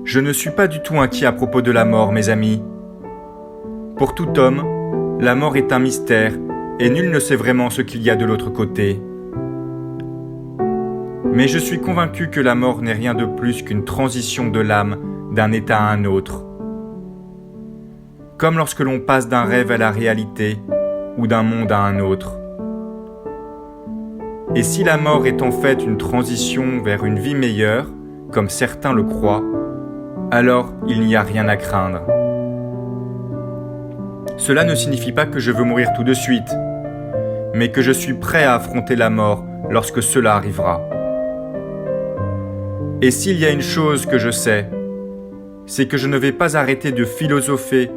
Je ne suis pas du tout inquiet à propos de la mort, mes amis. Pour tout homme, la mort est un mystère et nul ne sait vraiment ce qu'il y a de l'autre côté. Mais je suis convaincu que la mort n'est rien de plus qu'une transition de l'âme d'un état à un autre. Comme lorsque l'on passe d'un rêve à la réalité ou d'un monde à un autre. Et si la mort est en fait une transition vers une vie meilleure, comme certains le croient, alors il n'y a rien à craindre. Cela ne signifie pas que je veux mourir tout de suite, mais que je suis prêt à affronter la mort lorsque cela arrivera. Et s'il y a une chose que je sais, c'est que je ne vais pas arrêter de philosopher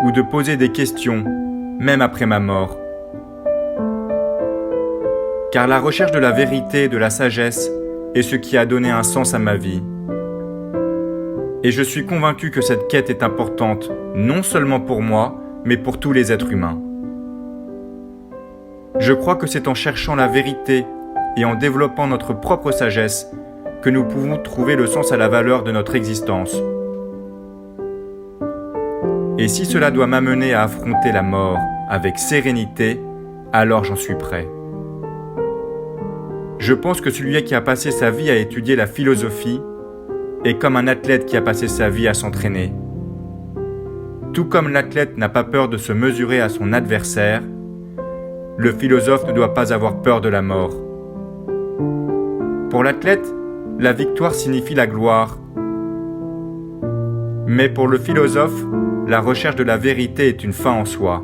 ou de poser des questions, même après ma mort. Car la recherche de la vérité et de la sagesse est ce qui a donné un sens à ma vie. Et je suis convaincu que cette quête est importante, non seulement pour moi, mais pour tous les êtres humains. Je crois que c'est en cherchant la vérité et en développant notre propre sagesse que nous pouvons trouver le sens à la valeur de notre existence. Et si cela doit m'amener à affronter la mort avec sérénité, alors j'en suis prêt. Je pense que celui qui a passé sa vie à étudier la philosophie est comme un athlète qui a passé sa vie à s'entraîner. Tout comme l'athlète n'a pas peur de se mesurer à son adversaire, le philosophe ne doit pas avoir peur de la mort. Pour l'athlète, la victoire signifie la gloire. Mais pour le philosophe, la recherche de la vérité est une fin en soi.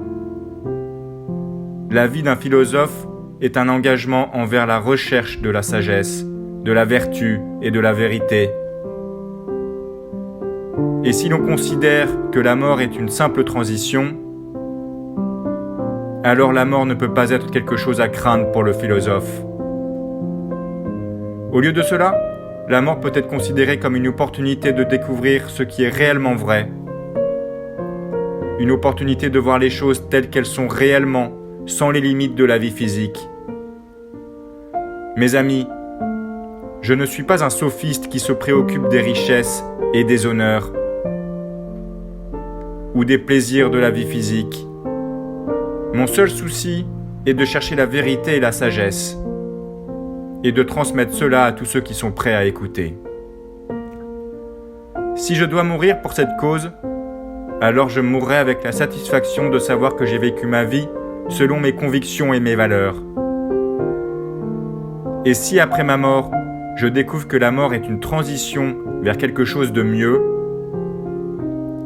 La vie d'un philosophe est un engagement envers la recherche de la sagesse, de la vertu et de la vérité. Et si l'on considère que la mort est une simple transition, alors la mort ne peut pas être quelque chose à craindre pour le philosophe. Au lieu de cela, la mort peut être considérée comme une opportunité de découvrir ce qui est réellement vrai. Une opportunité de voir les choses telles qu'elles sont réellement, sans les limites de la vie physique. Mes amis, je ne suis pas un sophiste qui se préoccupe des richesses et des honneurs, ou des plaisirs de la vie physique. Mon seul souci est de chercher la vérité et la sagesse, et de transmettre cela à tous ceux qui sont prêts à écouter. Si je dois mourir pour cette cause, alors je mourrai avec la satisfaction de savoir que j'ai vécu ma vie selon mes convictions et mes valeurs. Et si après ma mort, je découvre que la mort est une transition vers quelque chose de mieux,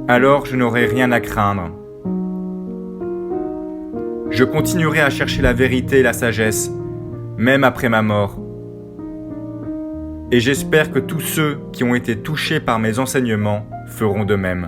alors je n'aurai rien à craindre. Je continuerai à chercher la vérité et la sagesse, même après ma mort. Et j'espère que tous ceux qui ont été touchés par mes enseignements feront de même.